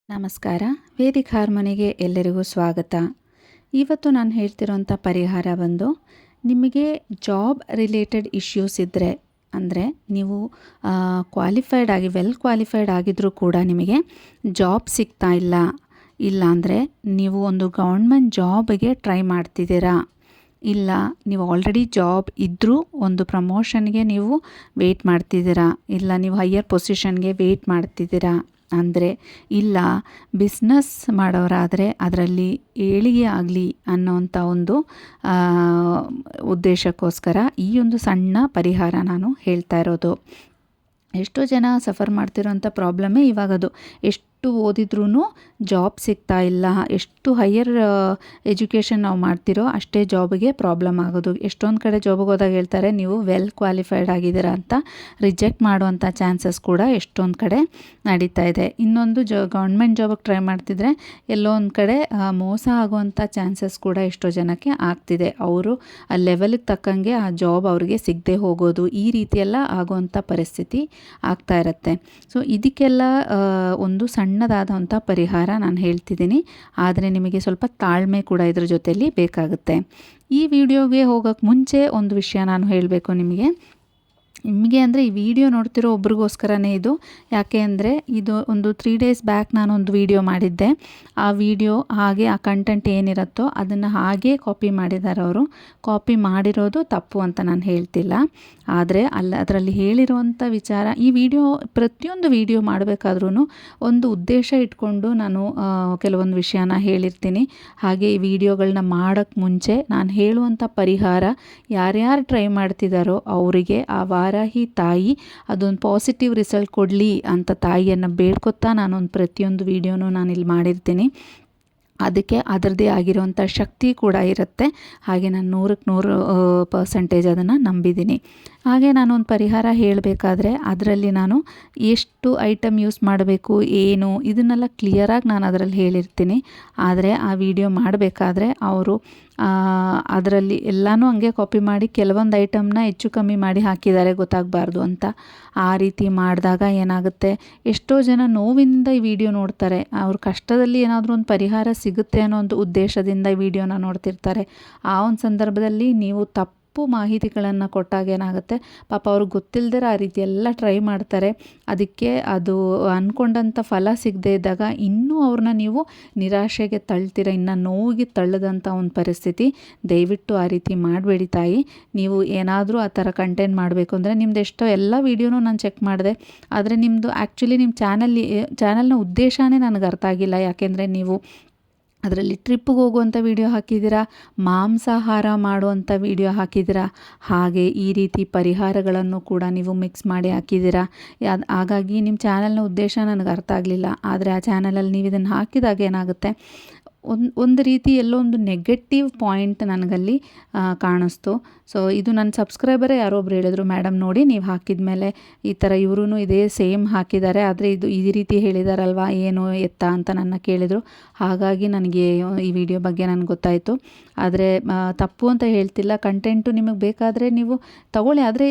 ನಮಸ್ಕಾರ. ವೇದಿಕ್ ಹಾರ್ಮೋನಿಗೆ ಎಲ್ಲರಿಗೂ ಸ್ವಾಗತ. ಇವತ್ತು ನಾನು ಹೇಳ್ತಿರೋಂಥ ಪರಿಹಾರ ಬಂದು, ನಿಮಗೆ ಜಾಬ್ ರಿಲೇಟೆಡ್ ಇಶ್ಯೂಸ್ ಇದ್ದರೆ, ಅಂದರೆ ನೀವು ವೆಲ್ ಕ್ವಾಲಿಫೈಡ್ ಆಗಿದ್ದರೂ ಕೂಡ ನಿಮಗೆ ಜಾಬ್ ಸಿಗ್ತಾ ಇಲ್ಲ ಅಂದರೆ ನೀವು ಒಂದು ಗೌರ್ಮೆಂಟ್ ಜಾಬ್ಗೆ ಟ್ರೈ ಮಾಡ್ತಿದ್ದೀರಾ, ಇಲ್ಲ ನೀವು ಆಲ್ರೆಡಿ ಜಾಬ್ ಇದ್ದರೂ ಒಂದು ಪ್ರಮೋಷನ್ಗೆ ನೀವು ವೆಯ್ಟ್ ಮಾಡ್ತಿದ್ದೀರಾ, ಇಲ್ಲ ನೀವು ಹೈಯರ್ ಪೊಸಿಷನ್ಗೆ ವೆಯ್ಟ್ ಮಾಡ್ತಿದ್ದೀರಾ, ಅಂದರೆ ಇಲ್ಲ ಬಿಸ್ನೆಸ್ ಮಾಡೋರಾದರೆ ಅದರಲ್ಲಿ ಏಳಿಗೆ ಆಗಲಿ ಅನ್ನೋವಂಥ ಒಂದು ಉದ್ದೇಶಕ್ಕೋಸ್ಕರ ಈ ಒಂದು ಸಣ್ಣ ಪರಿಹಾರ ನಾನು ಹೇಳ್ತಾ ಇರೋದು. ಎಷ್ಟೋ ಜನ ಸಫರ್ ಮಾಡ್ತಿರೋಂಥ ಪ್ರಾಬ್ಲಮ್ಮೇ ಇವಾಗದು. ಎಷ್ಟು ಓದಿದ್ರೂ ಜಾಬ್ ಸಿಗ್ತಾ ಇಲ್ಲ, ಎಷ್ಟು ಹೈಯರ್ ಎಜುಕೇಷನ್ ನಾವು ಮಾಡ್ತಿರೋ ಅಷ್ಟೇ ಜಾಬಿಗೆ ಪ್ರಾಬ್ಲಮ್ ಆಗೋದು. ಎಷ್ಟೊಂದು ಕಡೆ ಜಾಬಿಗೆ ಹೋದಾಗ ಹೇಳ್ತಾರೆ ನೀವು ವೆಲ್ ಕ್ವಾಲಿಫೈಡ್ ಆಗಿದ್ದೀರಾ ಅಂತ, ರಿಜೆಕ್ಟ್ ಮಾಡುವಂಥ ಚಾನ್ಸಸ್ ಕೂಡ ಎಷ್ಟೊಂದು ಕಡೆ ನಡೀತಾ ಇದೆ. ಇನ್ನೊಂದು ಗೌರ್ಮೆಂಟ್ ಜಾಬಿಗೆ ಟ್ರೈ ಮಾಡ್ತಿದ್ರೆ ಎಲ್ಲೋ ಒಂದು ಕಡೆ ಮೋಸ ಆಗುವಂಥ ಚಾನ್ಸಸ್ ಕೂಡ ಎಷ್ಟೋ ಜನಕ್ಕೆ ಆಗ್ತಿದೆ. ಅವರು ಆ ಲೆವೆಲ್ಗೆ ತಕ್ಕಂಗೆ ಆ ಜಾಬ್ ಅವ್ರಿಗೆ ಸಿಗದೆ ಹೋಗೋದು, ಈ ರೀತಿಯೆಲ್ಲ ಆಗುವಂಥ ಪರಿಸ್ಥಿತಿ ಆಗ್ತಾ ಇರುತ್ತೆ. ಸೊ ಇದಕ್ಕೆಲ್ಲ ಒಂದು ಸಣ್ಣದಾದಂಥ ಪರಿಹಾರ ನಾನು ಹೇಳ್ತಿದ್ದೀನಿ, ಆದರೆ ನಿಮಗೆ ಸ್ವಲ್ಪ ತಾಳ್ಮೆ ಕೂಡ ಇದ್ರ ಜೊತೆಯಲ್ಲಿ ಬೇಕಾಗುತ್ತೆ. ಈ ವಿಡಿಯೋಗೆ ಹೋಗೋಕ್ಕೆ ಮುಂಚೆ ಒಂದು ವಿಷಯ ನಾನು ಹೇಳಬೇಕು ನಿಮಗೆ ಅಂದರೆ ಈ ವಿಡಿಯೋ ನೋಡ್ತಿರೋ ಒಬ್ರಿಗೋಸ್ಕರನೇ ಇದು. ಯಾಕೆ ಅಂದರೆ ಇದು ಒಂದು 3 days ಬ್ಯಾಕ್ ನಾನೊಂದು ವಿಡಿಯೋ ಮಾಡಿದ್ದೆ. ಆ ವಿಡಿಯೋ ಹಾಗೆ ಆ ಕಂಟೆಂಟ್ ಏನಿರುತ್ತೋ ಅದನ್ನು ಹಾಗೇ ಕಾಪಿ ಮಾಡಿದ್ದಾರೆ ಅವರು. ಕಾಪಿ ಮಾಡಿರೋದು ತಪ್ಪು ಅಂತ ನಾನು ಹೇಳ್ತಿಲ್ಲ, ಆದರೆ ಅದರಲ್ಲಿ ಹೇಳಿರುವಂಥ ವಿಚಾರ, ಈ ಪ್ರತಿಯೊಂದು ವಿಡಿಯೋ ಮಾಡಬೇಕಾದ್ರೂ ಒಂದು ಉದ್ದೇಶ ಇಟ್ಕೊಂಡು ನಾನು ಕೆಲವೊಂದು ವಿಷಯನ ಹೇಳಿರ್ತೀನಿ. ಹಾಗೆ ಈ ವಿಡಿಯೋಗಳನ್ನ ಮಾಡೋಕ್ಕೆ ಮುಂಚೆ ನಾನು ಹೇಳುವಂಥ ಪರಿಹಾರ ಯಾರ್ಯಾರು ಟ್ರೈ ಮಾಡ್ತಿದ್ದಾರೋ ಅವರಿಗೆ ಆ ವಾರಾಹಿ ತಾಯಿ ಅದೊಂದು ಪಾಸಿಟಿವ್ ರಿಸಲ್ಟ್ ಕೊಡಲಿ ಅಂತ ತಾಯಿಯನ್ನು ಬೇಡ್ಕೊತಾ ನಾನೊಂದು ಪ್ರತಿಯೊಂದು ವಿಡಿಯೋನೂ ನಾನಿಲ್ಲಿ ಮಾಡಿರ್ತೀನಿ. ಅದಕ್ಕೆ ಅದರದ್ದೇ ಆಗಿರುವಂಥ ಶಕ್ತಿ ಕೂಡ ಇರುತ್ತೆ. ಹಾಗೆ ನಾನು 100% ಅದನ್ನು ನಂಬಿದ್ದೀನಿ. ಹಾಗೆ ನಾನೊಂದು ಪರಿಹಾರ ಹೇಳಬೇಕಾದ್ರೆ ಅದರಲ್ಲಿ ನಾನು ಎಷ್ಟು ಐಟಮ್ ಯೂಸ್ ಮಾಡಬೇಕು, ಏನು ಇದನ್ನೆಲ್ಲ ಕ್ಲಿಯರಾಗಿ ನಾನು ಅದರಲ್ಲಿ ಹೇಳಿರ್ತೀನಿ. ಆದರೆ ಆ ವಿಡಿಯೋ ಮಾಡಬೇಕಾದ್ರೆ ಅವರು ಅದರಲ್ಲಿ ಎಲ್ಲನೂ ಹಂಗೆ ಕಾಪಿ ಮಾಡಿ ಕೆಲವೊಂದು ಐಟಮ್ನ ಹೆಚ್ಚು ಕಮ್ಮಿ ಮಾಡಿ ಹಾಕಿದ್ದಾರೆ ಗೊತ್ತಾಗಬಾರ್ದು ಅಂತ. ಆ ರೀತಿ ಮಾಡಿದಾಗ ಏನಾಗುತ್ತೆ, ಎಷ್ಟೋ ಜನ ನೋವಿನಿಂದ ಈ ವಿಡಿಯೋ ನೋಡ್ತಾರೆ. ಅವ್ರ ಕಷ್ಟದಲ್ಲಿ ಏನಾದರೂ ಒಂದು ಪರಿಹಾರ ಸಿಗುತ್ತೆ ಅನ್ನೋ ಒಂದು ಉದ್ದೇಶದಿಂದ ಈ ವಿಡಿಯೋನ ನೋಡ್ತಿರ್ತಾರೆ. ಆ ಒಂದು ಸಂದರ್ಭದಲ್ಲಿ ನೀವು ತಪ್ಪು ಮಾಹಿತಿಗಳನ್ನು ಕೊಟ್ಟಾಗ ಏನಾಗುತ್ತೆ, ಪಾಪ ಅವ್ರಿಗೆ ಗೊತ್ತಿಲ್ಲದೆ ಆ ರೀತಿ ಎಲ್ಲ ಟ್ರೈ ಮಾಡ್ತಾರೆ. ಅದಕ್ಕೆ ಅದು ಅಂದ್ಕೊಂಡಂಥ ಫಲ ಸಿಗದೆ ಇದ್ದಾಗ ಇನ್ನೂ ಅವ್ರನ್ನ ನೀವು ನಿರಾಶೆಗೆ ತಳ್ತೀರ, ಇನ್ನು ನೋವಿಗೆ ತಳ್ಳದಂಥ ಒಂದು ಪರಿಸ್ಥಿತಿ. ದಯವಿಟ್ಟು ಆ ರೀತಿ ಮಾಡಬೇಡಿ ತಾಯಿ. ನೀವು ಏನಾದರೂ ಆ ಥರ ಕಂಟೆಂಟ್ ಮಾಡಬೇಕು ಅಂದರೆ ನಿಮ್ದು ಎಷ್ಟೋ ಎಲ್ಲ ವೀಡಿಯೋನೂ ನಾನು ಚೆಕ್ ಮಾಡಿದೆ, ಆದರೆ ನಿಮ್ಮದು ಆ್ಯಕ್ಚುಲಿ ನಿಮ್ಮ ಚಾನಲ್ನ ಉದ್ದೇಶನೇ ನನಗೆ ಅರ್ಥ ಆಗಿಲ್ಲ. ಯಾಕೆಂದರೆ ನೀವು ಅದರಲ್ಲಿ ಟ್ರಿಪ್ಪಿಗೆ ಹೋಗುವಂಥ ವಿಡಿಯೋ ಹಾಕಿದ್ದೀರಾ, ಮಾಂಸಾಹಾರ ಮಾಡುವಂಥ ವಿಡಿಯೋ ಹಾಕಿದ್ದೀರಾ, ಹಾಗೆ ಈ ರೀತಿ ಪರಿಹಾರಗಳನ್ನು ಕೂಡ ನೀವು ಮಿಕ್ಸ್ ಮಾಡಿ ಹಾಕಿದ್ದೀರಾ. ಹಾಗಾಗಿ ನಿಮ್ಮ ಚಾನಲ್ನ ಉದ್ದೇಶ ನನಗೆ ಅರ್ಥ ಆಗಲಿಲ್ಲ. ಆದರೆ ಆ ಚಾನಲಲ್ಲಿ ನೀವು ಇದನ್ನು ಹಾಕಿದಾಗ ಏನಾಗುತ್ತೆ, ಒಂದು ರೀತಿ ಎಲ್ಲೋ ಒಂದು ನೆಗೆಟಿವ್ ಪಾಯಿಂಟ್ ನನಗಲ್ಲಿ ಕಾಣಿಸ್ತು. ಸೊ ಇದು ನನ್ನ ಸಬ್ಸ್ಕ್ರೈಬರೇ ಯಾರೋ ಒಬ್ರು ಹೇಳಿದ್ರು, ಮೇಡಮ್ ನೋಡಿ ನೀವು ಹಾಕಿದ ಮೇಲೆ ಈ ಥರ ಇವರು ಇದೇ ಸೇಮ್ ಹಾಕಿದ್ದಾರೆ, ಆದರೆ ಇದು ಈ ರೀತಿ ಹೇಳಿದಾರಲ್ವ ಏನು ಎತ್ತ ಅಂತ ನನ್ನ ಕೇಳಿದರು. ಹಾಗಾಗಿ ನನಗೆ ಈ ವಿಡಿಯೋ ಬಗ್ಗೆ ನನಗೆ ಗೊತ್ತಾಯಿತು. ಆದರೆ ತಪ್ಪು ಅಂತ ಹೇಳ್ತಿಲ್ಲ, ಕಂಟೆಂಟು ನಿಮಗೆ ಬೇಕಾದರೆ ನೀವು ತಗೊಳ್ಳಿ. ಆದರೆ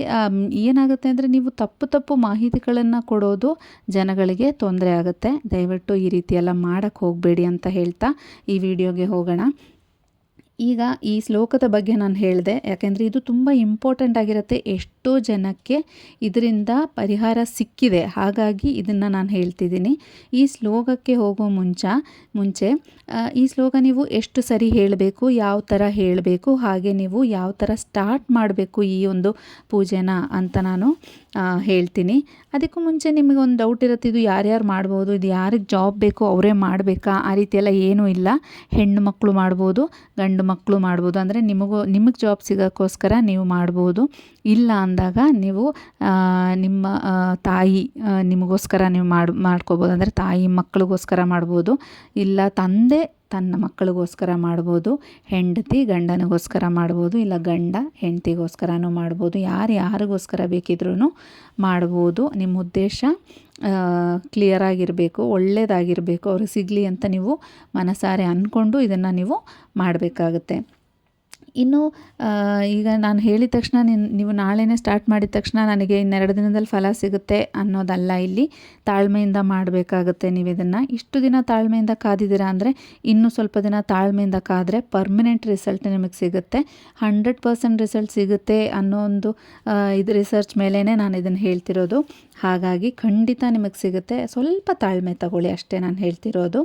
ಏನಾಗುತ್ತೆ ಅಂದರೆ ನೀವು ತಪ್ಪು ಮಾಹಿತಿಗಳನ್ನು ಕೊಡೋದು ಜನಗಳಿಗೆ ತೊಂದರೆ ಆಗುತ್ತೆ. ದಯವಿಟ್ಟು ಈ ರೀತಿ ಎಲ್ಲ ಮಾಡೋಕ್ಕೆ ಹೋಗಬೇಡಿ ಅಂತ ಹೇಳ್ತಾ ಈ ವಿಡಿಯೋಗೆ ಹೋಗೋಣ. ಈಗ ಈ ಶ್ಲೋಕದ ಬಗ್ಗೆ ನಾನು ಹೇಳಿದೆ, ಯಾಕೆಂದರೆ ಇದು ತುಂಬ ಇಂಪಾರ್ಟೆಂಟ್ ಆಗಿರುತ್ತೆ. ಎಷ್ಟೋ ಜನಕ್ಕೆ ಇದರಿಂದ ಪರಿಹಾರ ಸಿಕ್ಕಿದೆ, ಹಾಗಾಗಿ ಇದನ್ನು ನಾನು ಹೇಳ್ತಿದ್ದೀನಿ. ಈ ಶ್ಲೋಕಕ್ಕೆ ಹೋಗೋ ಮುಂಚೆ ಈ ಶ್ಲೋಕ ನೀವು ಎಷ್ಟು ಸರಿ ಹೇಳಬೇಕು, ಯಾವ ಥರ ಹೇಳಬೇಕು, ಹಾಗೆ ನೀವು ಯಾವ ಥರ ಸ್ಟಾರ್ಟ್ ಮಾಡಬೇಕು ಈ ಒಂದು ಪೂಜೆನ ಅಂತ ನಾನು ಹೇಳ್ತೀನಿ. ಅದಕ್ಕೂ ಮುಂಚೆ ನಿಮಗೆ ಒಂದು ಡೌಟ್ ಇರುತ್ತೆ, ಇದು ಯಾರ್ಯಾರು ಮಾಡ್ಬೋದು, ಇದು ಯಾರಿಗೆ ಜಾಬ್ ಬೇಕೋ ಅವರೇ ಮಾಡಬೇಕಾ? ಆ ರೀತಿಯೆಲ್ಲ ಏನೂ ಇಲ್ಲ. ಹೆಣ್ಣು ಮಕ್ಕಳು ಮಾಡ್ಬೋದು, ಗಂಡು ಮಕ್ಕಳು ಮಾಡ್ಬೋದು. ಅಂದರೆ ನಿಮಗೆ ಜಾಬ್ ಸಿಗೋಕ್ಕೋಸ್ಕರ ನೀವು ಮಾಡ್ಬೋದು. ಇಲ್ಲ ಅಂದಾಗ ನೀವು ನಿಮ್ಮ ತಾಯಿ ನಿಮಗೋಸ್ಕರ ನೀವು ಮಾಡ್ಕೋಬೋದು. ಅಂದರೆ ತಾಯಿ ಮಕ್ಕಳಿಗೋಸ್ಕರ ಮಾಡ್ಬೋದು, ಇಲ್ಲ ತಂದೆ ತನ್ನ ಮಕ್ಕಳಿಗೋಸ್ಕರ ಮಾಡ್ಬೋದು, ಹೆಂಡತಿ ಗಂಡನಿಗೋಸ್ಕರ ಮಾಡ್ಬೋದು, ಇಲ್ಲ ಗಂಡ ಹೆಂಡತಿಗೋಸ್ಕರನೂ ಮಾಡ್ಬೋದು. ಯಾರಿಗೋಸ್ಕರ ಬೇಕಿದ್ರೂ ಮಾಡ್ಬೋದು. ನಿಮ್ಮ ಉದ್ದೇಶ ಕ್ಲಿಯರಾಗಿರಬೇಕು, ಒಳ್ಳೆಯದಾಗಿರಬೇಕು, ಅವ್ರಿಗೆ ಸಿಗಲಿ ಅಂತ ನೀವು ಮನಸಾರೆ ಅಂದ್ಕೊಂಡು ಇದನ್ನು ನೀವು ಮಾಡಬೇಕಾಗುತ್ತೆ. ಇನ್ನು ಈಗ ನಾನು ಹೇಳಿದ ತಕ್ಷಣ ನೀವು ನಾಳೆನೇ ಸ್ಟಾರ್ಟ್ ಮಾಡಿದ ತಕ್ಷಣ ನನಗೆ ಇನ್ನೆರಡು ದಿನದಲ್ಲಿ ಫಲ ಸಿಗುತ್ತೆ ಅನ್ನೋದಲ್ಲ. ಇಲ್ಲಿ ತಾಳ್ಮೆಯಿಂದ ಮಾಡಬೇಕಾಗುತ್ತೆ. ನೀವು ಇದನ್ನು ಇಷ್ಟು ದಿನ ತಾಳ್ಮೆಯಿಂದ ಕಾದಿದ್ದೀರಾ ಅಂದರೆ ಇನ್ನೂ ಸ್ವಲ್ಪ ದಿನ ತಾಳ್ಮೆಯಿಂದ ಕಾದರೆ ಪರ್ಮನೆಂಟ್ ರಿಸಲ್ಟ್ ನಿಮಗೆ ಸಿಗುತ್ತೆ. 100% ರಿಸಲ್ಟ್ ಸಿಗುತ್ತೆ ಅನ್ನೋ ಒಂದು ಇದು ರಿಸರ್ಚ್ ಮೇಲೇ ನಾನು ಇದನ್ನು ಹೇಳ್ತಿರೋದು. ಹಾಗಾಗಿ ಖಂಡಿತ ನಿಮಗೆ ಸಿಗುತ್ತೆ. ಸ್ವಲ್ಪ ತಾಳ್ಮೆ ತಗೊಳ್ಳಿ ಅಷ್ಟೇ ನಾನು ಹೇಳ್ತಿರೋದು.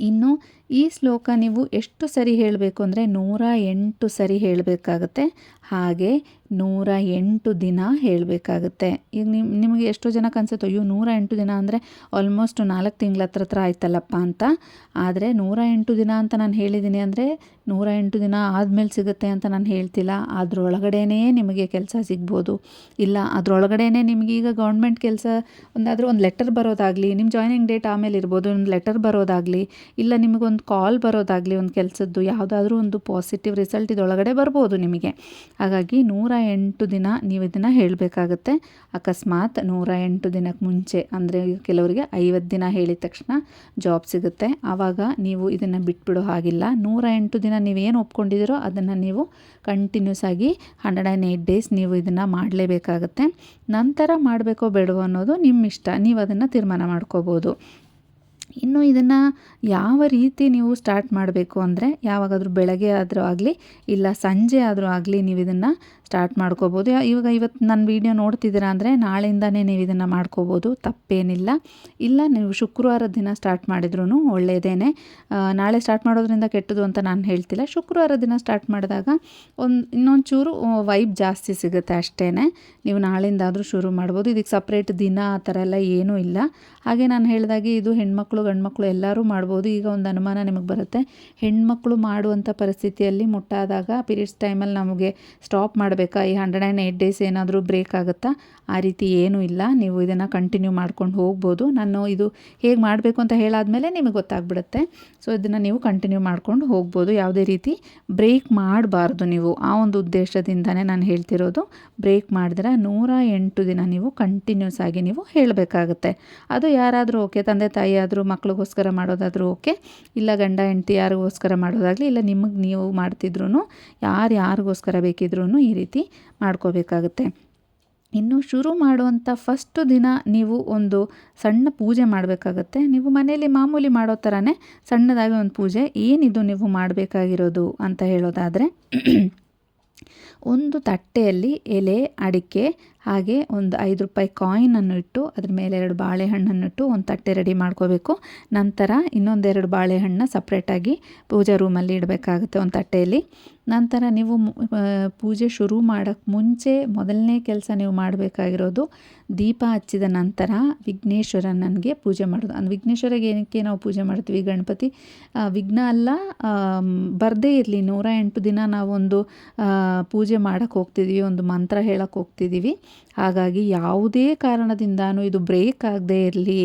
ಇನ್ನು ಈ ಶ್ಲೋಕ ನೀವು ಎಷ್ಟು ಸರಿ ಹೇಳಬೇಕು ಅಂದರೆ 108 ಸರಿ ಹೇಳಬೇಕಾಗತ್ತೆ. ಹಾಗೆ 108 ದಿನ ಹೇಳಬೇಕಾಗುತ್ತೆ. ಈಗ ನಿಮಗೆ ಎಷ್ಟೋ ಜನಕ್ಕೆ ಅನ್ಸುತ್ತೆ, ಅಯ್ಯೋ 108 ದಿನ ಅಂದರೆ ಆಲ್ಮೋಸ್ಟ್ 4 ತಿಂಗಳ ಹತ್ರ ಆಯ್ತಲ್ಲಪ್ಪ ಅಂತ. ಆದರೆ 108 ದಿನ ಅಂತ ನಾನು ಹೇಳಿದ್ದೀನಿ ಅಂದರೆ 108 ದಿನ ಆದಮೇಲೆ ಸಿಗುತ್ತೆ ಅಂತ ನಾನು ಹೇಳ್ತಿಲ್ಲ. ಅದರೊಳಗಡೆನೇ ನಿಮಗೆ ಕೆಲಸ ಸಿಗ್ಬೋದು. ಇಲ್ಲ ಅದರೊಳಗಡೆನೇ ನಿಮಗೆ ಈಗ ಗೌರ್ಮೆಂಟ್ ಕೆಲಸ ಒಂದು ಲೆಟರ್ ಬರೋದಾಗಲಿ, ನಿಮ್ಮ ಜಾಯ್ನಿಂಗ್ ಡೇಟ್ ಆಮೇಲೆ ಇರ್ಬೋದು, ಒಂದು ಲೆಟರ್ ಬರೋದಾಗಲಿ, ಇಲ್ಲ ನಿಮಗೊಂದು ಕಾಲ್ ಬರೋದಾಗಲಿ, ಒಂದು ಕೆಲಸದ್ದು ಯಾವುದಾದ್ರೂ ಒಂದು ಪಾಸಿಟಿವ್ ರಿಸಲ್ಟ್ ಇದರೊಳಗಡೆ ಬರ್ಬೋದು ನಿಮಗೆ. ಹಾಗಾಗಿ 108 ದಿನ ನೀವು ಇದನ್ನು ಹೇಳಬೇಕಾಗತ್ತೆ. ಅಕಸ್ಮಾತ್ 108 ದಿನಕ್ಕೆ ಮುಂಚೆ ಅಂದರೆ ಕೆಲವರಿಗೆ 50 ದಿನ ಹೇಳಿದ ತಕ್ಷಣ ಜಾಬ್ ಸಿಗುತ್ತೆ. ಆವಾಗ ನೀವು ಇದನ್ನು ಬಿಟ್ಬಿಡೋ ಹಾಗಿಲ್ಲ. 108 ದಿನ ನೀವೇನು ಒಪ್ಕೊಂಡಿದ್ದೀರೋ ಅದನ್ನು ನೀವು ಕಂಟಿನ್ಯೂಸ್ ಆಗಿ 108 ಡೇಸ್ ನೀವು ಇದನ್ನು ಮಾಡಲೇಬೇಕಾಗತ್ತೆ. ನಂತರ ಮಾಡಬೇಕೋ ಬೇಡವೋ ಅನ್ನೋದು ನಿಮ್ಮ ಇಷ್ಟ. ನೀವು ಅದನ್ನು ತೀರ್ಮಾನ ಮಾಡ್ಕೋಬೋದು. ಇನ್ನು ಇದನ್ನು ಯಾವ ರೀತಿ ನೀವು ಸ್ಟಾರ್ಟ್ ಮಾಡಬೇಕು ಅಂದರೆ ಯಾವಾಗಾದರೂ ಬೆಳಗ್ಗೆ ಆದರೂ ಆಗಲಿ ಇಲ್ಲ ಸಂಜೆ ಆದರೂ ಆಗಲಿ ನೀವು ಇದನ್ನು ಸ್ಟಾರ್ಟ್ ಮಾಡ್ಕೋಬೋದು. ಇವತ್ತು ನನ್ನ ವೀಡಿಯೋ ನೋಡ್ತಿದ್ದೀರಾ ಅಂದರೆ ನಾಳೆಯಿಂದನೇ ನೀವು ಇದನ್ನು ಮಾಡ್ಕೋಬೋದು, ತಪ್ಪೇನಿಲ್ಲ. ಇಲ್ಲ ನೀವು ಶುಕ್ರವಾರದ ದಿನ ಸ್ಟಾರ್ಟ್ ಮಾಡಿದ್ರೂ ಒಳ್ಳೆಯದೇನೆ. ನಾಳೆ ಸ್ಟಾರ್ಟ್ ಮಾಡೋದ್ರಿಂದ ಕೆಟ್ಟದು ಅಂತ ನಾನು ಹೇಳ್ತಿಲ್ಲ. ಶುಕ್ರವಾರ ದಿನ ಸ್ಟಾರ್ಟ್ ಮಾಡಿದಾಗ ಇನ್ನೊಂಚೂರು ವೈಬ್ ಜಾಸ್ತಿ ಸಿಗುತ್ತೆ ಅಷ್ಟೇ. ನೀವು ನಾಳೆಯಿಂದಾದರೂ ಶುರು ಮಾಡ್ಬೋದು. ಇದಕ್ಕೆ ಸಪ್ರೇಟ್ ದಿನ ಆ ಥರ ಎಲ್ಲ ಏನೂ ಇಲ್ಲ. ಹಾಗೆ ನಾನು ಹೇಳಿದಾಗೆ ಇದು ಹೆಣ್ಮಕ್ಳು ಗಂಡ್ಮಕ್ಳು ಎಲ್ಲರೂ ಮಾಡ್ಬೋದು. ಈಗ ಒಂದು ಅನುಮಾನ ನಿಮಗೆ ಬರುತ್ತೆ, ಹೆಣ್ಮಕ್ಳು ಮಾಡುವಂಥ ಪರಿಸ್ಥಿತಿಯಲ್ಲಿ ಮುಟ್ಟಾದಾಗ ಪೀರಿಯಡ್ಸ್ ಟೈಮಲ್ಲಿ ನಮಗೆ ಸ್ಟಾಪ್ ಮಾಡಬೇಕಾ, ಈ 108 ಡೇಸ್ ಏನಾದರೂ ಬ್ರೇಕ್ ಆಗುತ್ತಾ? ಆ ರೀತಿ ಏನೂ ಇಲ್ಲ. ನೀವು ಇದನ್ನು ಕಂಟಿನ್ಯೂ ಮಾಡ್ಕೊಂಡು ಹೋಗ್ಬೋದು. ನಾನು ಇದು ಹೇಗೆ ಮಾಡಬೇಕು ಅಂತ ಹೇಳಾದ್ಮೇಲೆ ನಿಮಗೆ ಗೊತ್ತಾಗ್ಬಿಡುತ್ತೆ. ಸೊ ಇದನ್ನು ನೀವು ಕಂಟಿನ್ಯೂ ಮಾಡ್ಕೊಂಡು ಹೋಗ್ಬೋದು. ಯಾವುದೇ ರೀತಿ ಬ್ರೇಕ್ ಮಾಡಬಾರ್ದು ನೀವು. ಆ ಒಂದು ಉದ್ದೇಶದಿಂದನೇ ನಾನು ಹೇಳ್ತಿರೋದು. ಬ್ರೇಕ್ ಮಾಡಿದ್ರೆ 108 ದಿನ ನೀವು ಕಂಟಿನ್ಯೂಸ್ ಆಗಿ ನೀವು ಹೇಳಬೇಕಾಗುತ್ತೆ. ಅದು ಯಾರಾದರೂ ಓಕೆ, ತಂದೆ ತಾಯಿ ಆದರೂ ಮಕ್ಳಿಗೋಸ್ಕರ ಮಾಡೋದಾದರೂ ಓಕೆ, ಇಲ್ಲ ಗಂಡ ಹೆಂಡತಿ ಯಾರಿಗೋಸ್ಕರ ಮಾಡೋದಾಗಲಿ, ಇಲ್ಲ ನಿಮಗೆ ನೀವು ಮಾಡ್ತಿದ್ರು ಯಾರಿಗೋಸ್ಕರ ಬೇಕಿದ್ರೂ ಈ ರೀತಿ ಮಾಡ್ಕೋಬೇಕಾಗುತ್ತೆ. ಇನ್ನು ಶುರು ಮಾಡುವಂಥ ಫಸ್ಟು ದಿನ ನೀವು ಒಂದು ಸಣ್ಣ ಪೂಜೆ ಮಾಡಬೇಕಾಗತ್ತೆ. ನೀವು ಮನೆಯಲ್ಲಿ ಮಾಮೂಲಿ ಮಾಡೋ ಥರನೇ ಸಣ್ಣದಾಗಿ ಒಂದು ಪೂಜೆ. ಏನಿದು ನೀವು ಮಾಡಬೇಕಾಗಿರೋದು ಅಂತ ಹೇಳೋದಾದರೆ, ಒಂದು ತಟ್ಟೆಯಲ್ಲಿ ಎಲೆ, ಅಡಿಕೆ ಹಾಗೆ ಒಂದು 5 ರೂಪಾಯಿ ಕಾಯಿನನ್ನು ಇಟ್ಟು ಅದ್ರ ಮೇಲೆ 2 ಬಾಳೆಹಣ್ಣನ್ನು ಇಟ್ಟು ಒಂದು ತಟ್ಟೆ ರೆಡಿ ಮಾಡ್ಕೋಬೇಕು. ನಂತರ ಇನ್ನೊಂದೆರಡು ಬಾಳೆಹಣ್ಣು ಸಪ್ರೇಟಾಗಿ ಪೂಜಾ ರೂಮಲ್ಲಿ ಇಡಬೇಕಾಗುತ್ತೆ ಒಂದು ತಟ್ಟೆಯಲ್ಲಿ. ನಂತರ ನೀವು ಪೂಜೆ ಶುರು ಮಾಡೋಕ್ಕೆ ಮುಂಚೆ ಮೊದಲನೇ ಕೆಲಸ ನೀವು ಮಾಡಬೇಕಾಗಿರೋದು, ದೀಪ ಹಚ್ಚಿದ ನಂತರ ವಿಘ್ನೇಶ್ವರನಿಗೆ ಪೂಜೆ ಮಾಡೋದು. ವಿಘ್ನೇಶ್ವರಿಗೆ ಏನಕ್ಕೆ ನಾವು ಪೂಜೆ ಮಾಡ್ತೀವಿ? ಗಣಪತಿ ವಿಘ್ನ ಅಲ್ಲ ಬರದೇ ಇರಲಿ, 108 ದಿನ ನಾವೊಂದು ಪೂಜೆ ಮಾಡೋಕ್ಕೆ ಹೋಗ್ತಿದ್ದೀವಿ, ಒಂದು ಮಂತ್ರ ಹೇಳಕ್ಕೆ ಹೋಗ್ತಿದ್ದೀವಿ. ಹಾಗಾಗಿ ಯಾವುದೇ ಕಾರಣದಿಂದಾನು ಇದು ಬ್ರೇಕ್ ಆಗದೇ ಇರಲಿ,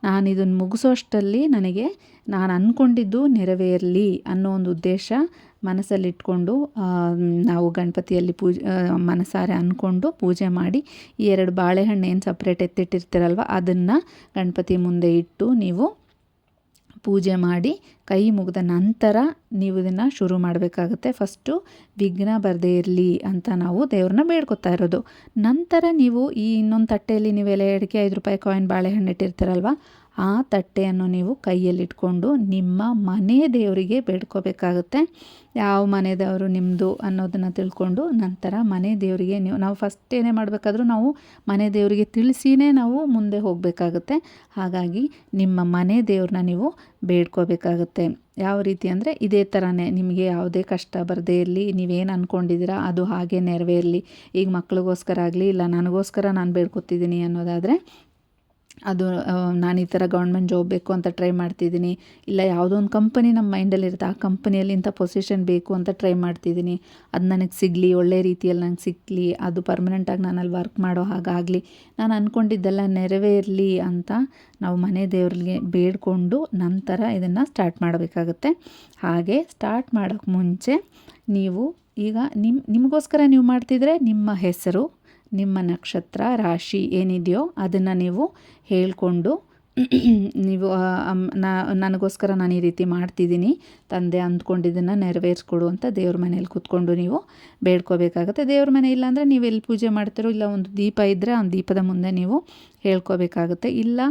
ನಾನು ಇದನ್ನು ಮುಗಿಸೋಷ್ಟರಲ್ಲಿ ನನಗೆ ನಾನು ಅಂದ್ಕೊಂಡಿದ್ದು ನೆರವೇರಲಿ ಅನ್ನೋ ಒಂದು ಉದ್ದೇಶ ಮನಸ್ಸಲ್ಲಿಟ್ಕೊಂಡು ನಾವು ಗಣಪತಿಯಲ್ಲಿ ಮನಸಾರೆ ಅಂದ್ಕೊಂಡು ಪೂಜೆ ಮಾಡಿ, ಈ 2 ಬಾಳೆಹಣ್ಣು ಏನು ಸಪ್ರೇಟ್ ಎತ್ತಿಟ್ಟಿರ್ತೀರಲ್ವ ಅದನ್ನು ಗಣಪತಿ ಮುಂದೆ ಇಟ್ಟು ನೀವು ಪೂಜೆ ಮಾಡಿ ಕೈ ಮುಗಿದ ನಂತರ ನೀವು ಇದನ್ನು ಶುರು ಮಾಡಬೇಕಾಗುತ್ತೆ. ಫಸ್ಟು ವಿಘ್ನ ಬರದೇ ಇರಲಿ ಅಂತ ನಾವು ದೇವ್ರನ್ನ ಬೇಡ್ಕೊತಾ ಇರೋದು. ನಂತರ ನೀವು ಈ ಇನ್ನೊಂದು ತಟ್ಟೆಯಲ್ಲಿ ನೀವು ಎಲೆ, ಅಡಿಕೆ, 5 ರೂಪಾಯಿ ಕಾಯಿನ್, ಬಾಳೆಹಣ್ಣು ಇಟ್ಟಿರ್ತೀರಲ್ವ, ಆ ತಟ್ಟೆಯನ್ನು ನೀವು ಕೈಯಲ್ಲಿಟ್ಕೊಂಡು ನಿಮ್ಮ ಮನೆ ದೇವರಿಗೆ ಬೇಡ್ಕೋಬೇಕಾಗುತ್ತೆ. ಯಾವ ಮನೆ ದೇವರು ನಿಮ್ಮದು ಅನ್ನೋದನ್ನು ತಿಳ್ಕೊಂಡು ನಂತರ ಮನೆ ದೇವರಿಗೆ ನಾವು ಫಸ್ಟ್ ಏನೇ ಮಾಡಬೇಕಾದ್ರೂ ನಾವು ಮನೆ ದೇವರಿಗೆ ತಿಳಿಸಿನೇ ನಾವು ಮುಂದೆ ಹೋಗಬೇಕಾಗುತ್ತೆ. ಹಾಗಾಗಿ ನಿಮ್ಮ ಮನೆ ದೇವ್ರನ್ನ ನೀವು ಬೇಡ್ಕೋಬೇಕಾಗುತ್ತೆ. ಯಾವ ರೀತಿ ಅಂದರೆ ಇದೇ ಥರನೇ ನಿಮಗೆ ಯಾವುದೇ ಕಷ್ಟ ಬರದೇ ಇರಲಿ, ನೀವೇನು ಅಂದ್ಕೊಂಡಿದ್ದೀರಾ ಅದು ಹಾಗೆ ನೆರವೇರಲಿ. ಈಗ ಮಕ್ಳಿಗೋಸ್ಕರ ಆಗಲಿ, ಇಲ್ಲ ನನಗೋಸ್ಕರ ನಾನು ಬೇಡ್ಕೊತಿದ್ದೀನಿ ಅನ್ನೋದಾದರೆ ಅದು ನಾನು ಈ ಥರ ಗೌರ್ಮೆಂಟ್ ಜಾಬ್ ಬೇಕು ಅಂತ ಟ್ರೈ ಮಾಡ್ತಿದ್ದೀನಿ, ಇಲ್ಲ ಯಾವುದೋ ಒಂದು ಕಂಪನಿ ನಮ್ಮ ಮೈಂಡಲ್ಲಿರುತ್ತೆ, ಆ ಕಂಪನಿಯಲ್ಲಿ ಇಂಥ ಪೊಸಿಷನ್ ಬೇಕು ಅಂತ ಟ್ರೈ ಮಾಡ್ತಿದ್ದೀನಿ, ಅದು ನನಗೆ ಸಿಗಲಿ, ಒಳ್ಳೆ ರೀತಿಯಲ್ಲಿ ನನಗೆ ಸಿಗಲಿ, ಅದು ಪರ್ಮನೆಂಟಾಗಿ ನಾನು ಅಲ್ಲಿ ವರ್ಕ್ ಮಾಡೋ ಹಾಗಾಗಲಿ, ನಾನು ಅಂದ್ಕೊಂಡಿದ್ದೆಲ್ಲ ನೆರವೇರಲಿ ಅಂತ ನಾವು ಮನೆ ದೇವ್ರಿಗೆ ಬೇಡಿಕೊಂಡು ನಂತರ ಇದನ್ನು ಸ್ಟಾರ್ಟ್ ಮಾಡಬೇಕಾಗುತ್ತೆ. ಹಾಗೆ ಸ್ಟಾರ್ಟ್ ಮಾಡೋಕ್ಕೆ ಮುಂಚೆ ನೀವು ಈಗ ನಿಮಗೋಸ್ಕರ ನೀವು ಮಾಡ್ತಿದ್ರೆ ನಿಮ್ಮ ಹೆಸರು, ನಿಮ್ಮ ನಕ್ಷತ್ರ, ರಾಶಿ ಏನಿದೆಯೋ ಅದನ್ನು ನೀವು ಹೇಳಿಕೊಂಡು ನೀವು ನನಗೋಸ್ಕರ ನಾನು ಈ ರೀತಿ ಮಾಡ್ತಿದ್ದೀನಿ, ತಂದೆ ಅಂದ್ಕೊಂಡಿದ್ದನ್ನು ನೆರವೇರಿಸ್ಕೊಡು ಅಂತ ದೇವ್ರ ಮನೇಲಿ ಕೂತ್ಕೊಂಡು ನೀವು ಬೇಡ್ಕೋಬೇಕಾಗುತ್ತೆ. ದೇವ್ರ ಮನೆ ಇಲ್ಲಾಂದರೆ ನೀವು ಎಲ್ಲಿ ಪೂಜೆ ಮಾಡ್ತಿರೋ, ಇಲ್ಲ ಒಂದು ದೀಪ ಇದ್ದರೆ ಆ ದೀಪದ ಮುಂದೆ ನೀವು ಹೇಳ್ಕೋಬೇಕಾಗುತ್ತೆ. ಇಲ್ಲ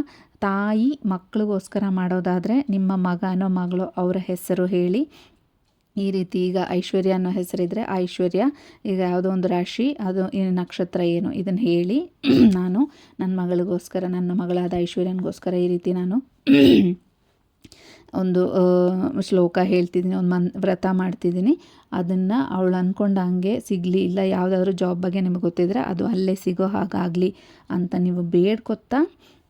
ತಾಯಿ ಮಕ್ಕಳಿಗೋಸ್ಕರ ಮಾಡೋದಾದರೆ ನಿಮ್ಮ ಮಗನೋ ಮಗಳು ಅವರ ಹೆಸರು ಹೇಳಿ ಈ ರೀತಿ, ಈಗ ಐಶ್ವರ್ಯ ಅನ್ನೋ ಹೆಸರಿದ್ದರೆ ಐಶ್ವರ್ಯ, ಈಗ ಯಾವುದೋ ಒಂದು ರಾಶಿ, ಅದು ನಕ್ಷತ್ರ ಏನು ಇದನ್ನು ಹೇಳಿ ನಾನು ನನ್ನ ಮಗಳಿಗೋಸ್ಕರ, ನನ್ನ ಮಗಳಾದ ಐಶ್ವರ್ಯನಿಗೋಸ್ಕರ ಈ ರೀತಿ ನಾನು ಒಂದು ಶ್ಲೋಕ ಹೇಳ್ತಿದ್ದೀನಿ, ಒಂದು ವ್ರತ ಮಾಡ್ತಿದ್ದೀನಿ. ಅದನ್ನು ಅವಳು ಅಂದ್ಕೊಂಡ ಹಂಗೆ ಸಿಗಲಿ, ಇಲ್ಲ ಯಾವುದಾದ್ರೂ ಜಾಬ್ ಬಗ್ಗೆ ನಿಮಗೆ ಗೊತ್ತಿದ್ದರೆ ಅದು ಅಲ್ಲೇ ಸಿಗೋ ಹಾಗಾಗಲಿ ಅಂತ ನೀವು ಬೇಡ್ಕೊತಾ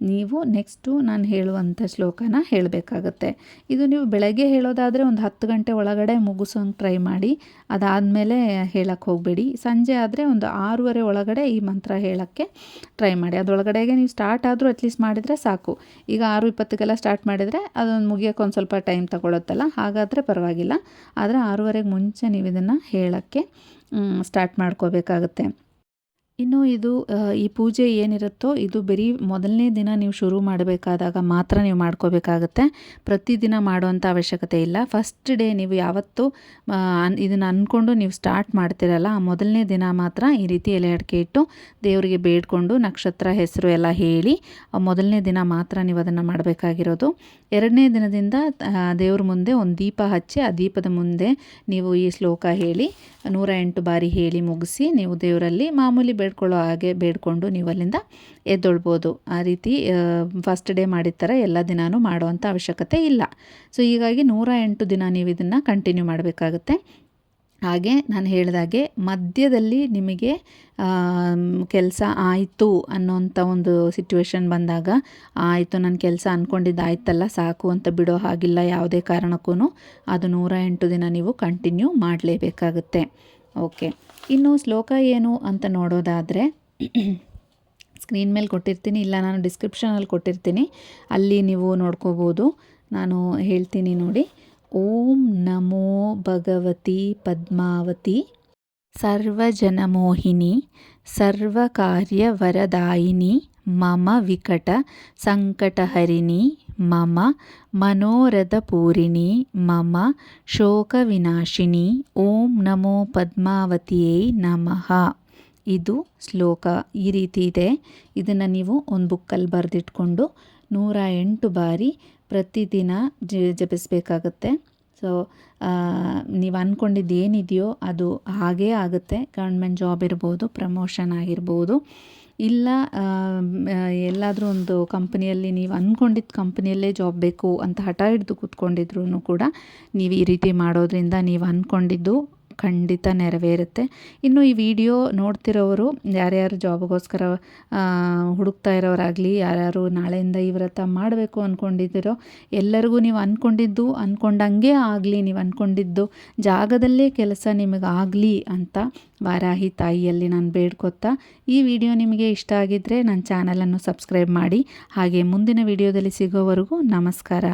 ನೀವು ನೆಕ್ಸ್ಟು ನಾನು ಹೇಳುವಂಥ ಶ್ಲೋಕನ ಹೇಳಬೇಕಾಗತ್ತೆ. ಇದು ನೀವು ಬೆಳಗ್ಗೆ ಹೇಳೋದಾದರೆ ಒಂದು 10 ಗಂಟೆ ಒಳಗಡೆ ಮುಗಿಸೋಂಗೆ ಟ್ರೈ ಮಾಡಿ. ಅದಾದಮೇಲೆ ಹೇಳಕ್ಕೆ ಹೋಗಬೇಡಿ. ಸಂಜೆ ಆದರೆ ಒಂದು 6:30 ಒಳಗಡೆ ಈ ಮಂತ್ರ ಹೇಳೋಕ್ಕೆ ಟ್ರೈ ಮಾಡಿ. ಅದರೊಳಗಡೆಗೆ ನೀವು ಸ್ಟಾರ್ಟ್ ಆದರೂ ಅಟ್ಲೀಸ್ಟ್ ಮಾಡಿದರೆ ಸಾಕು. ಈಗ 6:20ಗೆಲ್ಲ ಸ್ಟಾರ್ಟ್ ಮಾಡಿದರೆ ಅದೊಂದು ಮುಗಿಯೋಕ್ಕೆ ಒಂದು ಸ್ವಲ್ಪ ಟೈಮ್ ತಗೊಳುತ್ತಲ್ಲ, ಹಾಗಾದರೆ ಪರವಾಗಿಲ್ಲ. ಆದರೆ 6:30ಗೆ ಮುಂಚೆ ನೀವು ಇದನ್ನು ಹೇಳೋಕ್ಕೆ ಸ್ಟಾರ್ಟ್ ಮಾಡ್ಕೋಬೇಕಾಗತ್ತೆ. ಇನ್ನು ಇದು ಈ ಪೂಜೆ ಏನಿರುತ್ತೋ ಇದು ಬರೀ ಮೊದಲನೇ ದಿನ ನೀವು ಶುರು ಮಾಡಬೇಕಾದಾಗ ಮಾತ್ರ ನೀವು ಮಾಡ್ಕೋಬೇಕಾಗತ್ತೆ. ಪ್ರತಿದಿನ ಮಾಡುವಂಥ ಅವಶ್ಯಕತೆ ಇಲ್ಲ. ಫಸ್ಟ್ ಡೇ ನೀವು ಯಾವತ್ತು ಇದನ್ನು ಅಂದ್ಕೊಂಡು ನೀವು ಸ್ಟಾರ್ಟ್ ಮಾಡ್ತೀರಲ್ಲ, ಆ ಮೊದಲನೇ ದಿನ ಮಾತ್ರ ಈ ರೀತಿ ಎಲೆ ಅಡಿಕೆ ಇಟ್ಟು ದೇವರಿಗೆ ಬೇಡ್ಕೊಂಡು ನಕ್ಷತ್ರ ಹೆಸರು ಎಲ್ಲ ಹೇಳಿ ಮೊದಲನೇ ದಿನ ಮಾತ್ರ ನೀವು ಅದನ್ನು ಮಾಡಬೇಕಾಗಿರೋದು. 2ನೇ ದಿನದಿಂದ ದೇವ್ರ ಮುಂದೆ ಒಂದು ದೀಪ ಹಚ್ಚಿ ಆ ದೀಪದ ಮುಂದೆ ನೀವು ಈ ಶ್ಲೋಕ ಹೇಳಿ 108 ಬಾರಿ ಹೇಳಿ ಮುಗಿಸಿ ನೀವು ದೇವರಲ್ಲಿ ಮಾಮೂಲಿ ಬೇಡ್ಕೊಳ್ಳೋ ಹಾಗೆ ಬೇಡ್ಕೊಂಡು ನೀವು ಅಲ್ಲಿಂದ ಎದ್ದೊಳ್ಬೋದು. ಆ ರೀತಿ ಫಸ್ಟ್ ಡೇ ಮಾಡಿದ ಥರ ಎಲ್ಲ ದಿನಾನೂ ಮಾಡುವಂಥ ಅವಶ್ಯಕತೆ ಇಲ್ಲ. ಸೊ ಹೀಗಾಗಿ 108 ದಿನ ನೀವು ಇದನ್ನು ಕಂಟಿನ್ಯೂ ಮಾಡಬೇಕಾಗುತ್ತೆ. ಹಾಗೆ ನಾನು ಹೇಳಿದಾಗೆ ಮಧ್ಯದಲ್ಲಿ ನಿಮಗೆ ಕೆಲಸ ಆಯಿತು ಅನ್ನೋಂಥ ಒಂದು ಸಿಚುವೇಶನ್ ಬಂದಾಗ, ಆಯಿತು ನನ್ನ ಕೆಲಸ ಅಂದ್ಕೊಂಡಿದ್ದು ಆಯ್ತಲ್ಲ ಸಾಕು ಅಂತ ಬಿಡೋ ಹಾಗಿಲ್ಲ. ಯಾವುದೇ ಕಾರಣಕ್ಕೂ ಅದು 108 ದಿನ ನೀವು ಕಂಟಿನ್ಯೂ ಮಾಡಲೇಬೇಕಾಗುತ್ತೆ. ಓಕೆ, ಇನ್ನು ಶ್ಲೋಕ ಏನು ಅಂತ ನೋಡೋದಾದರೆ ಸ್ಕ್ರೀನ್ ಮೇಲೆ ಕೊಟ್ಟಿರ್ತೀನಿ, ಇಲ್ಲ ನಾನು ಡಿಸ್ಕ್ರಿಪ್ಷನಲ್ಲಿ ಕೊಟ್ಟಿರ್ತೀನಿ, ಅಲ್ಲಿ ನೀವು ನೋಡ್ಕೋಬೋದು. ನಾನು ಹೇಳ್ತೀನಿ ನೋಡಿ. ಓಂ ನಮೋ ಭಗವತಿ ಪದ್ಮಾವತಿ ಸರ್ವಜನಮೋಹಿನಿ ಸರ್ವಕಾರ್ಯವರದಾಯಿನಿ ಮಮ ವಿಕಟ ಸಂಕಟಹರಿಣಿ ಮಮ ಮನೋರಥಪೂರಿಣಿ ಮಮ ಶೋಕವಿನಾಶಿನಿ ಓಂ ನಮೋ ಪದ್ಮಾವತಿಯೇ ನಮಃ. ಇದು ಶ್ಲೋಕ ಈ ರೀತಿ ಇದೆ. ಇದನ್ನು ನೀವು ಒಂದು ಬುಕ್ಕಲ್ಲಿ ಬರೆದಿಟ್ಕೊಂಡು 108 ಬಾರಿ ಪ್ರತಿದಿನ ಜಪಿಸಬೇಕಾಗತ್ತೆ. ಸೊ ನೀವು ಅಂದ್ಕೊಂಡಿದ್ದು ಏನಿದೆಯೋ ಅದು ಹಾಗೇ ಆಗುತ್ತೆ. ಗೌರ್ಮೆಂಟ್ ಜಾಬ್ ಇರ್ಬೋದು, ಪ್ರಮೋಷನ್ ಆಗಿರ್ಬೋದು, ಇಲ್ಲ ಎಲ್ಲಾದರೂ ಒಂದು ಕಂಪ್ನಿಯಲ್ಲಿ ನೀವು ಅಂದ್ಕೊಂಡಿದ್ದ ಕಂಪ್ನಿಯಲ್ಲೇ ಜಾಬ್ ಬೇಕು ಅಂತ ಹಠ ಹಿಡಿದು ಕೂತ್ಕೊಂಡಿದ್ರೂ ಕೂಡ ನೀವು ಈ ರೀತಿ ಮಾಡೋದ್ರಿಂದ ನೀವು ಅಂದ್ಕೊಂಡಿದ್ದು ಖಂಡಿತ ನೆರವೇರುತ್ತೆ. ಇನ್ನು ಈ ವಿಡಿಯೋ ನೋಡ್ತಿರೋರು ಯಾರ್ಯಾರು ಜಾಬ್ಗೋಸ್ಕರ ಹುಡುಕ್ತಾ ಇರೋರಾಗಲಿ, ಯಾರ್ಯಾರು ನಾಳೆಯಿಂದ ಈ ವ್ರತ ಮಾಡಬೇಕು ಅಂದ್ಕೊಂಡಿದ್ದೀರೋ ಎಲ್ಲರಿಗೂ ನೀವು ಅಂದ್ಕೊಂಡಂಗೆ ಆಗಲಿ, ನೀವು ಅಂದ್ಕೊಂಡಿದ್ದು ಜಾಗದಲ್ಲೇ ಕೆಲಸ ನಿಮಗಾಗಲಿ ಅಂತ ವಾರಾಹಿ ತಾಯಿಯಲ್ಲಿ ನಾನು ಬೇಡ್ಕೊತಾ, ಈ ವಿಡಿಯೋ ನಿಮಗೆ ಇಷ್ಟ ಆಗಿದ್ದರೆ ನನ್ನ ಚಾನಲನ್ನು ಸಬ್ಸ್ಕ್ರೈಬ್ ಮಾಡಿ. ಹಾಗೆ ಮುಂದಿನ ವಿಡಿಯೋದಲ್ಲಿ ಸಿಗೋವರೆಗೂ ನಮಸ್ಕಾರ.